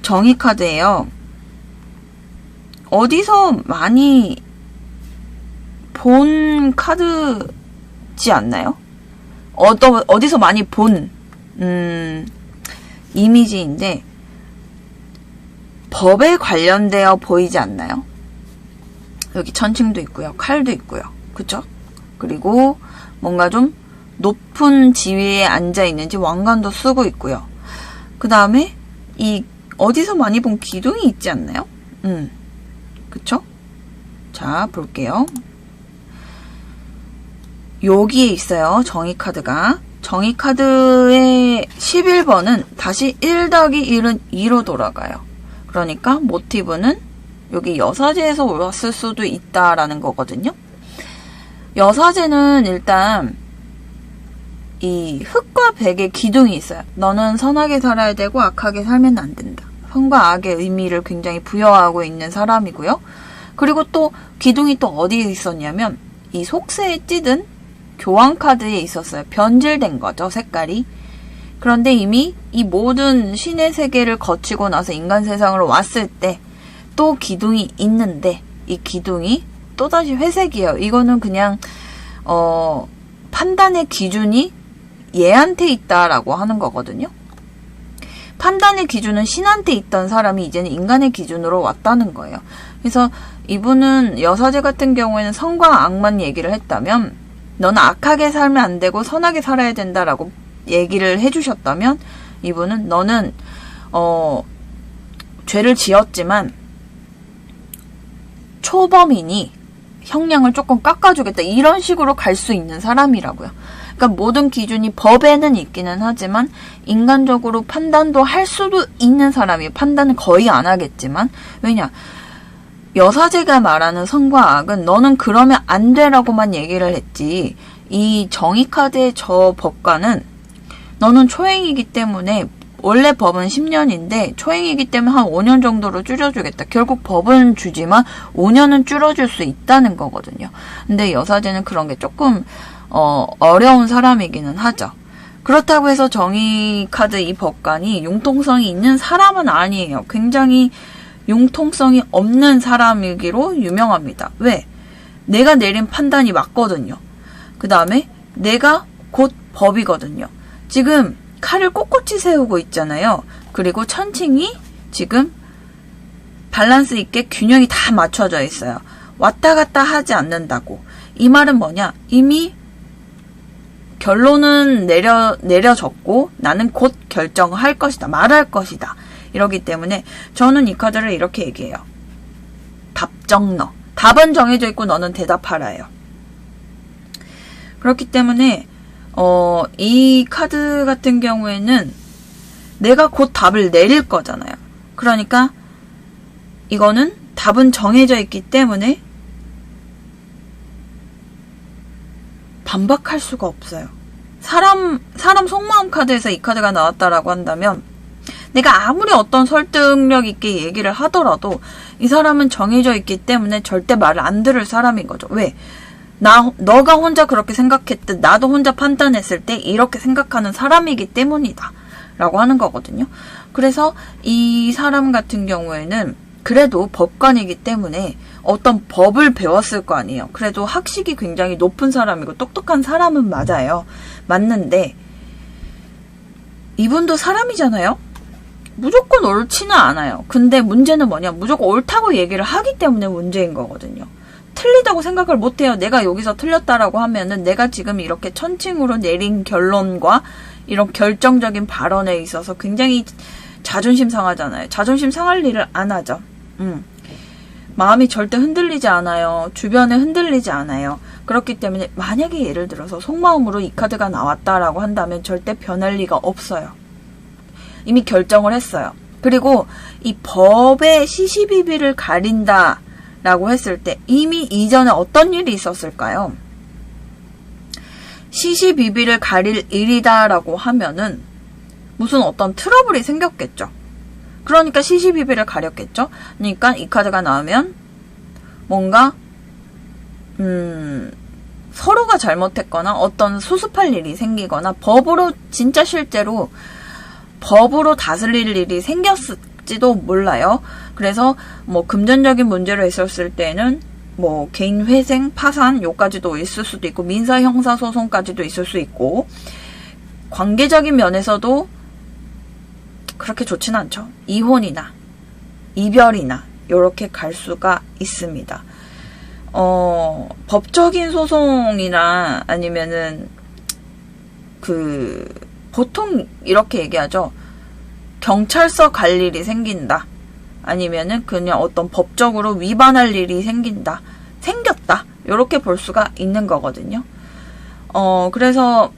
정의 카드예요. 어디서 많이 본 카드지 않나요? 어디서 많이 본 이미지인데 법에 관련되어 보이지 않나요? 여기 천칭도 있고요. 칼도 있고요. 그쵸? 그리고 뭔가 좀 높은 지위에 앉아있는지 왕관도 쓰고 있고요. 그 다음에 이 어디서 많이 본 기둥이 있지 않나요? 그쵸? 자, 볼게요. 여기에 있어요. 정의 카드가. 정의 카드의 11번은 다시 1-1은 2로 돌아가요. 그러니까 모티브는 여기 여사제에서 왔을 수도 있다라는 거거든요. 여사제는 일단 이 흑과 백의 기둥이 있어요. 너는 선하게 살아야 되고 악하게 살면 안 된다. 선과 악의 의미를 굉장히 부여하고 있는 사람이고요. 그리고 또 기둥이 또 어디에 있었냐면 이 속세에 찌든 교황 카드에 있었어요. 변질된 거죠, 색깔이. 그런데 이미 이 모든 신의 세계를 거치고 나서 인간 세상으로 왔을 때 또 기둥이 있는데 이 기둥이 또다시 회색이에요. 이거는 그냥 판단의 기준이 얘한테 있다라고 하는 거거든요. 판단의 기준은 신한테 있던 사람이 이제는 인간의 기준으로 왔다는 거예요. 그래서 이분은 여사제 같은 경우에는 선과 악만 얘기를 했다면 너는 악하게 살면 안 되고 선하게 살아야 된다라고 얘기를 해주셨다면 이분은 너는 죄를 지었지만 초범이니 형량을 조금 깎아주겠다 이런 식으로 갈 수 있는 사람이라고요. 그러니까 모든 기준이 법에는 있기는 하지만 인간적으로 판단도 할 수도 있는 사람이에요. 판단은 거의 안 하겠지만 왜냐? 여사제가 말하는 선과 악은 너는 그러면 안 돼라고만 얘기를 했지 이 정의 카드의 저 법관은 너는 초행이기 때문에 원래 법은 10년인데 초행이기 때문에 한 5년 정도로 줄여주겠다. 결국 법은 주지만 5년은 줄여줄 수 있다는 거거든요. 근데 여사제는 그런 게 조금 어려운 사람이기는 하죠. 그렇다고 해서 정의 카드 이 법관이 융통성이 있는 사람은 아니에요. 굉장히 융통성이 없는 사람이기로 유명합니다. 왜? 내가 내린 판단이 맞거든요. 그 다음에 내가 곧 법이거든요. 지금 칼을 꼿꼿이 세우고 있잖아요. 그리고 천칭이 지금 밸런스 있게 균형이 다 맞춰져 있어요. 왔다 갔다 하지 않는다고. 이 말은 뭐냐? 이미 결론은 내려졌고 나는 곧 결정할 것이다. 말할 것이다. 이러기 때문에 저는 이 카드를 이렇게 얘기해요. 답정너. 답은 정해져 있고 너는 대답하라요. 그렇기 때문에 이 카드 같은 경우에는 내가 곧 답을 내릴 거잖아요. 그러니까 이거는 답은 정해져 있기 때문에 반박할 수가 없어요. 사람 속마음 카드에서 이 카드가 나왔다라고 한다면 내가 아무리 어떤 설득력 있게 얘기를 하더라도 이 사람은 정해져 있기 때문에 절대 말을 안 들을 사람인 거죠. 왜? 너가 혼자 그렇게 생각했듯 나도 혼자 판단했을 때 이렇게 생각하는 사람이기 때문이다. 라고 하는 거거든요. 그래서 이 사람 같은 경우에는 그래도 법관이기 때문에 어떤 법을 배웠을 거 아니에요. 그래도 학식이 굉장히 높은 사람이고 똑똑한 사람은 맞아요. 맞는데 이분도 사람이잖아요. 무조건 옳지는 않아요. 근데 문제는 뭐냐? 무조건 옳다고 얘기를 하기 때문에 문제인 거거든요. 틀리다고 생각을 못해요. 내가 여기서 틀렸다라고 하면은 내가 지금 이렇게 천칭으로 내린 결론과 이런 결정적인 발언에 있어서 굉장히 자존심 상하잖아요. 자존심 상할 일을 안 하죠. 마음이 절대 흔들리지 않아요. 주변에 흔들리지 않아요. 그렇기 때문에 만약에 예를 들어서 속마음으로 이 카드가 나왔다라고 한다면 절대 변할 리가 없어요. 이미 결정을 했어요. 그리고 이 법의 시시비비를 가린다 라고 했을 때 이미 이전에 어떤 일이 있었을까요? 시시비비를 가릴 일이다 라고 하면은 무슨 어떤 트러블이 생겼겠죠. 그러니까 시시비비를 가렸겠죠. 그러니까 이 카드가 나오면 뭔가 서로가 잘못했거나 어떤 수습할 일이 생기거나 법으로 진짜 실제로 법으로 다스릴 일이 생겼을 있을지도 몰라요. 그래서 뭐 금전적인 문제로 있었을 때는 뭐 개인 회생, 파산 요까지도 있을 수도 있고 민사 형사 소송까지도 있을 수 있고 관계적인 면에서도 그렇게 좋지는 않죠. 이혼이나 이별이나 요렇게 갈 수가 있습니다. 법적인 소송이나 아니면은 보통 이렇게 얘기하죠. 경찰서 갈 일이 생긴다. 아니면은 그냥 어떤 법적으로 위반할 일이 생겼다. 요렇게 볼 수가 있는 거거든요. 그래서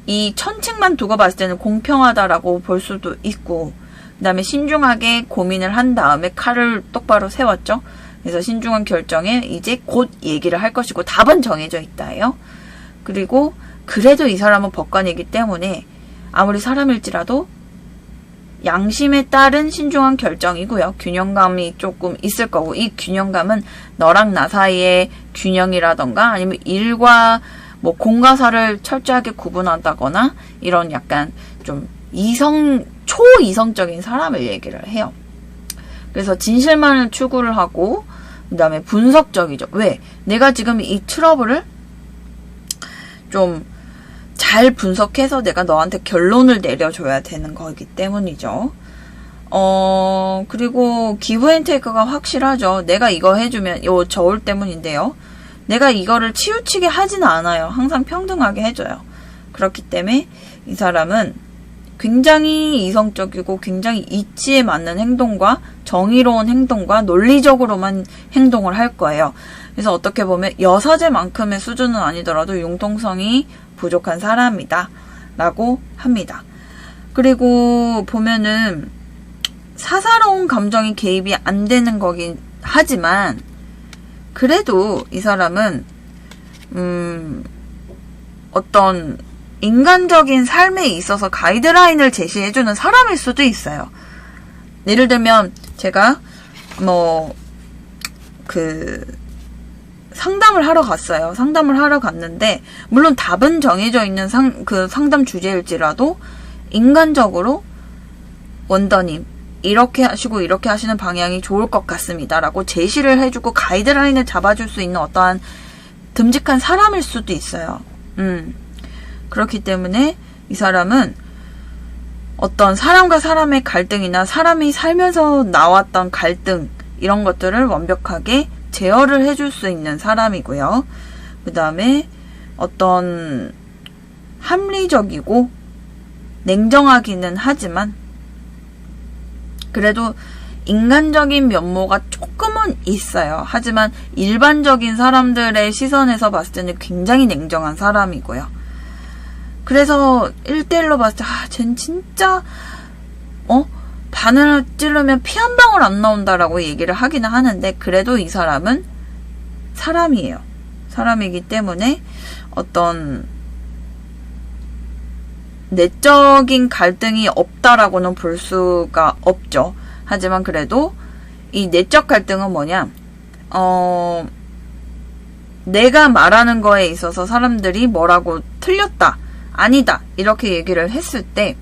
이 천칭만 두고 봤을 때는 공평하다라고 볼 수도 있고, 그 다음에 신중하게 고민을 한 다음에 칼을 똑바로 세웠죠. 그래서 신중한 결정에 이제 곧 얘기를 할 것이고 답은 정해져 있다예요. 그리고 그래도 이 사람은 법관이기 때문에 아무리 사람일지라도 양심에 따른 신중한 결정이고요. 균형감이 조금 있을 거고, 이 균형감은 너랑 나 사이의 균형이라던가 아니면 일과 뭐 공과사를 철저하게 구분한다거나 이런 약간 좀 초이성적인 사람을 얘기를 해요. 그래서 진실만을 추구를 하고 그 다음에 분석적이죠. 왜? 내가 지금 이 트러블을 좀 잘 분석해서 내가 너한테 결론을 내려줘야 되는 거기 때문이죠. 그리고 기브 앤 테이크가 확실하죠. 내가 이거 해주면 요 저울 때문인데요. 내가 이거를 치우치게 하진 않아요. 항상 평등하게 해줘요. 그렇기 때문에 이 사람은 굉장히 이성적이고 굉장히 이치에 맞는 행동과 정의로운 행동과 논리적으로만 행동을 할 거예요. 그래서 어떻게 보면 여사제만큼의 수준은 아니더라도 융통성이 부족한 사람이다 라고 합니다. 그리고 보면은 사사로운 감정이 개입이 안 되는 거긴 하지만 그래도 이 사람은 어떤 인간적인 삶에 있어서 가이드라인을 제시해주는 사람일 수도 있어요. 예를 들면 제가 상담을 하러 갔어요. 상담을 하러 갔는데 물론 답은 정해져 있는 상담 주제일지라도 인간적으로 원더님 이렇게 하시고 이렇게 하시는 방향이 좋을 것 같습니다 라고 제시를 해주고 가이드라인을 잡아줄 수 있는 어떠한 듬직한 사람일 수도 있어요. 그렇기 때문에 이 사람은 어떤 사람과 사람의 갈등이나 사람이 살면서 나왔던 갈등 이런 것들을 완벽하게 제어를 해줄 수 있는 사람이고요. 그 다음에 어떤 합리적이고 냉정하기는 하지만 그래도 인간적인 면모가 조금은 있어요. 하지만 일반적인 사람들의 시선에서 봤을 때는 굉장히 냉정한 사람이고요. 그래서 1대1로 봤을 때 쟨 진짜 바늘 찌르면 피 한 방울 안 나온다라고 얘기를 하기는 하는데 그래도 이 사람은 사람이에요. 사람이기 때문에 어떤 내적인 갈등이 없다라고는 볼 수가 없죠. 하지만 그래도 이 내적 갈등은 뭐냐? 내가 말하는 거에 있어서 사람들이 뭐라고 틀렸다, 아니다 이렇게 얘기를 했을 때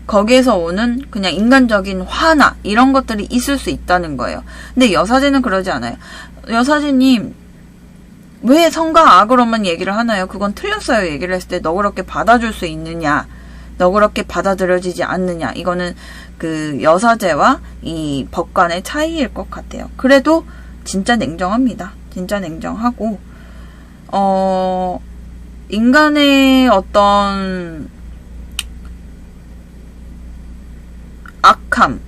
거기에서 오는 그냥 인간적인 화나 이런 것들이 있을 수 있다는 거예요. 근데 여사제는 그러지 않아요. 여사제님 왜 선과 악으로만 얘기를 하나요? 그건 틀렸어요 얘기를 했을 때 너 그렇게 받아줄 수 있느냐, 너 그렇게 받아들여지지 않느냐, 이거는 그 여사제와 이 법관의 차이일 것 같아요. 그래도 진짜 냉정합니다. 진짜 냉정하고 인간의 어떤 악함,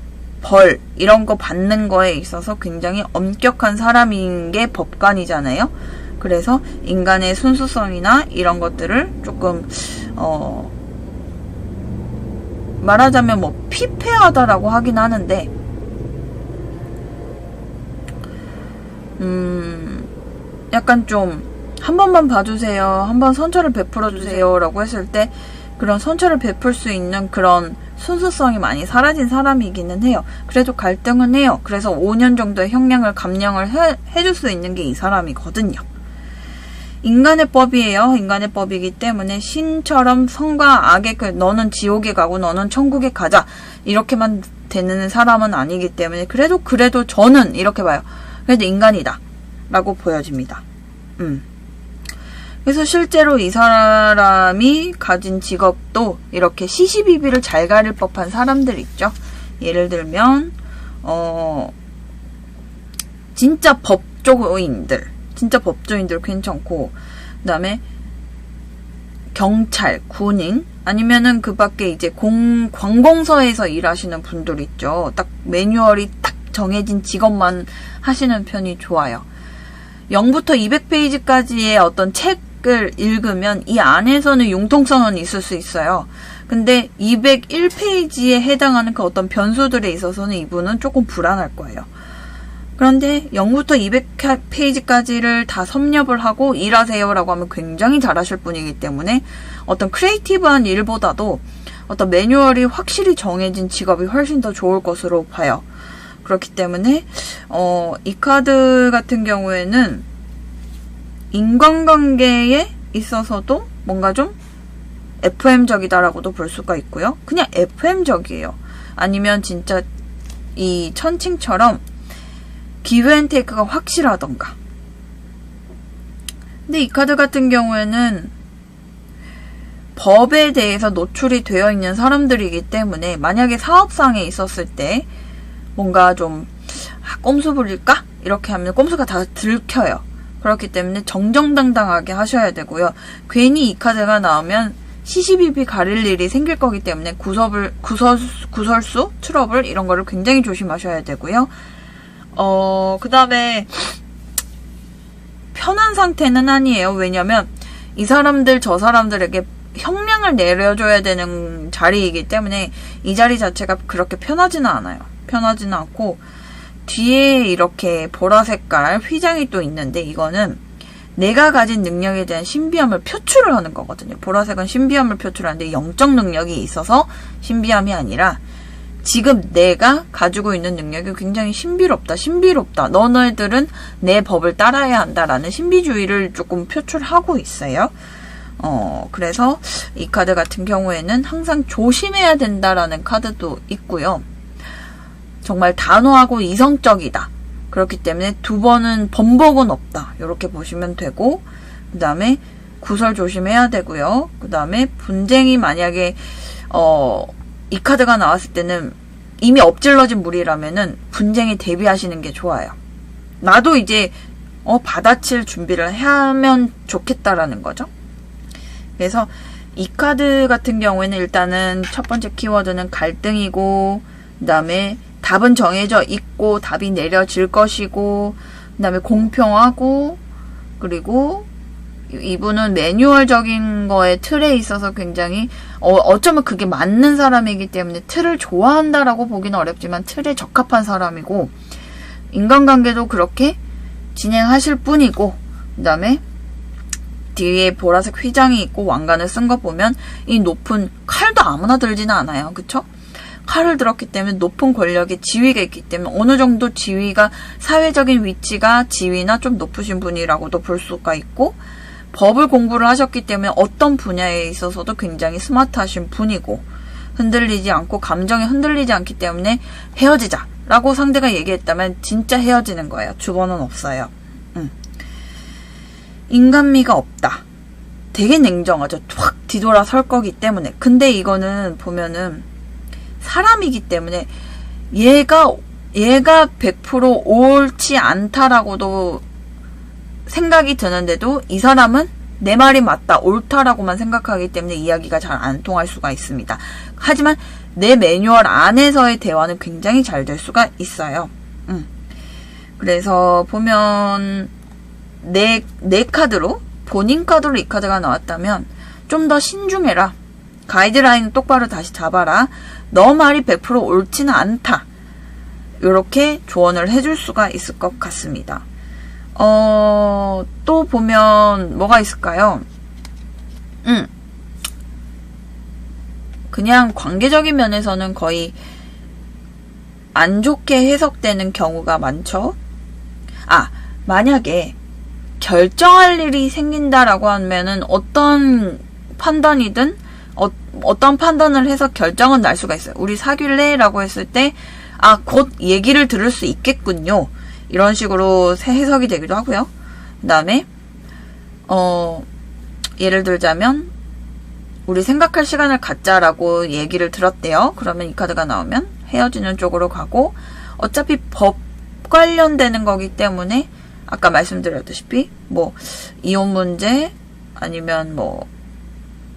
벌 이런 거 받는 거에 있어서 굉장히 엄격한 사람인 게 법관이잖아요. 그래서 인간의 순수성이나 이런 것들을 조금 말하자면 뭐 피폐하다라고 하긴 하는데 약간 좀 한 번만 봐주세요, 한번 선처를 베풀어 주세요 라고 했을 때 그런 선처를 베풀 수 있는 그런 순수성이 많이 사라진 사람이기는 해요. 그래도 갈등은 해요. 그래서 5년 정도의 형량을 감량을 해줄 수 있는 게 이 사람이거든요. 인간의 법이에요. 인간의 법이기 때문에 신처럼 선과 악의 너는 지옥에 가고 너는 천국에 가자 이렇게만 되는 사람은 아니기 때문에 그래도 저는 이렇게 봐요. 그래도 인간이다 라고 보여집니다. 그래서 실제로 이 사람이 가진 직업도 이렇게 시시비비를 잘 가릴 법한 사람들 있죠. 예를 들면 진짜 법조인들 괜찮고, 그 다음에 경찰, 군인, 아니면은 그 밖에 이제 관공서에서 일하시는 분들 있죠. 딱 매뉴얼이 딱 정해진 직업만 하시는 편이 좋아요. 0부터 200페이지까지의 어떤 책을 읽으면 이 안에서는 융통성은 있을 수 있어요. 근데 201페이지에 해당하는 그 어떤 변수들에 있어서는 이분은 조금 불안할 거예요. 그런데 0부터 200페이지까지를 다 섭렵을 하고 일하세요라고 하면 굉장히 잘하실 분이기 때문에 어떤 크리에이티브한 일보다도 어떤 매뉴얼이 확실히 정해진 직업이 훨씬 더 좋을 것으로 봐요. 그렇기 때문에 이 카드 같은 경우에는 인간관계에 있어서도 뭔가 좀 FM적이다라고도 볼 수가 있고요. 그냥 FM적이에요. 아니면 진짜 이 천칭처럼 기브앤테이크가 확실하던가. 근데 이 카드 같은 경우에는 법에 대해서 노출이 되어 있는 사람들이기 때문에 만약에 사업상에 있었을 때 뭔가 좀 꼼수 부릴까? 이렇게 하면 꼼수가 다 들켜요. 그렇기 때문에 정정당당하게 하셔야 되고요. 괜히 이 카드가 나오면 시시비비 가릴 일이 생길 거기 때문에 구설수, 트러블 이런 거를 굉장히 조심하셔야 되고요. 그 다음에 편한 상태는 아니에요. 왜냐면 이 사람들 저 사람들에게 형량을 내려줘야 되는 자리이기 때문에 이 자리 자체가 그렇게 편하지는 않아요. 편하지는 않고 뒤에 이렇게 보라색깔 휘장이 또 있는데 이거는 내가 가진 능력에 대한 신비함을 표출을 하는 거거든요. 보라색은 신비함을 표출하는데 영적 능력이 있어서 신비함이 아니라 지금 내가 가지고 있는 능력이 굉장히 신비롭다. 너네들은 내 법을 따라야 한다라는 신비주의를 조금 표출하고 있어요. 그래서 이 카드 같은 경우에는 항상 조심해야 된다라는 카드도 있고요. 정말 단호하고 이성적이다. 그렇기 때문에 두 번은 번복은 없다. 이렇게 보시면 되고, 그 다음에 구설 조심해야 되고요. 그 다음에 분쟁이 만약에 이 카드가 나왔을 때는 이미 엎질러진 물이라면은 분쟁에 대비하시는 게 좋아요. 나도 이제 받아칠 준비를 하면 좋겠다라는 거죠. 그래서 이 카드 같은 경우에는 일단은 첫 번째 키워드는 갈등이고, 그 다음에 답은 정해져 있고 답이 내려질 것이고, 그 다음에 공평하고, 그리고 이분은 매뉴얼적인 거에 틀에 있어서 굉장히 어쩌면 그게 맞는 사람이기 때문에 틀을 좋아한다라고 보기는 어렵지만 틀에 적합한 사람이고, 인간관계도 그렇게 진행하실 뿐이고, 그 다음에 뒤에 보라색 휘장이 있고 왕관을 쓴 거 보면 이 높은 칼도 아무나 들지는 않아요. 그쵸? 칼을 들었기 때문에 높은 권력의 지위가 있기 때문에 어느 정도 지위가, 사회적인 위치가 지위나 좀 높으신 분이라고도 볼 수가 있고, 법을 공부를 하셨기 때문에 어떤 분야에 있어서도 굉장히 스마트하신 분이고, 흔들리지 않고 감정에 흔들리지 않기 때문에 헤어지자 라고 상대가 얘기했다면 진짜 헤어지는 거예요. 주번은 없어요. 인간미가 없다. 되게 냉정하죠. 확 뒤돌아 설 거기 때문에. 근데 이거는 보면은 사람이기 때문에 얘가 100% 옳지 않다라고도 생각이 드는데도 이 사람은 내 말이 맞다, 옳다라고만 생각하기 때문에 이야기가 잘 안 통할 수가 있습니다. 하지만 내 매뉴얼 안에서의 대화는 굉장히 잘 될 수가 있어요. 그래서 보면 내 카드로, 본인 카드로 이 카드가 나왔다면 좀 더 신중해라. 가이드라인은 똑바로 다시 잡아라. 너 말이 100% 옳지는 않다. 이렇게 조언을 해줄 수가 있을 것 같습니다. 또 보면 뭐가 있을까요? 그냥 관계적인 면에서는 거의 안 좋게 해석되는 경우가 많죠. 만약에 결정할 일이 생긴다라고 하면은 어떤 판단이든 어떤 판단을 해서 결정은 날 수가 있어요. 우리 사귈래? 라고 했을 때 곧 얘기를 들을 수 있겠군요. 이런 식으로 해석이 되기도 하고요. 그 다음에 예를 들자면 우리 생각할 시간을 갖자라고 얘기를 들었대요. 그러면 이 카드가 나오면 헤어지는 쪽으로 가고, 어차피 법 관련되는 거기 때문에 아까 말씀드렸다시피 뭐 이혼 문제 아니면 뭐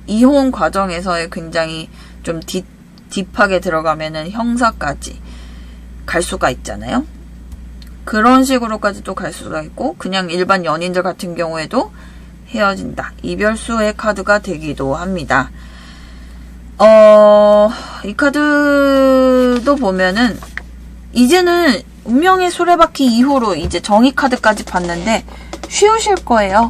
이혼 과정에서의 굉장히 좀 딥하게 들어가면은 형사까지 갈 수가 있잖아요. 그런 식으로까지도 갈 수가 있고, 그냥 일반 연인들 같은 경우에도 헤어진다, 이별수의 카드가 되기도 합니다. 이 카드도 보면은 이제는 운명의 수레바퀴 이후로 이제 정의 카드까지 봤는데 쉬우실 거예요.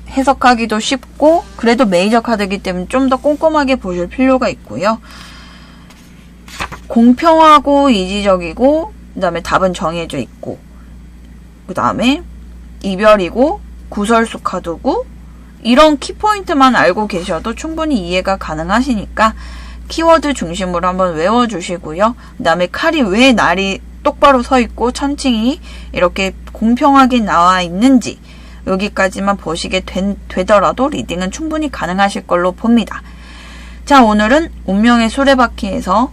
해석하기도 쉽고, 그래도 메이저 카드이기 때문에 좀 더 꼼꼼하게 보실 필요가 있고요. 공평하고 이지적이고, 그 다음에 답은 정해져 있고, 그 다음에 이별이고 구설수 카드고, 이런 키포인트만 알고 계셔도 충분히 이해가 가능하시니까 키워드 중심으로 한번 외워주시고요. 그 다음에 칼이 왜 날이 똑바로 서 있고 천칭이 이렇게 공평하게 나와 있는지 여기까지만 보시게 되더라도 리딩은 충분히 가능하실 걸로 봅니다. 자, 오늘은 운명의 수레바퀴에서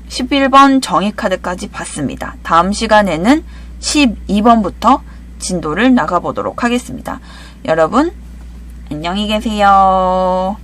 11번 정의 카드까지 봤습니다. 다음 시간에는 12번부터 진도를 나가보도록 하겠습니다. 여러분, 안녕히 계세요.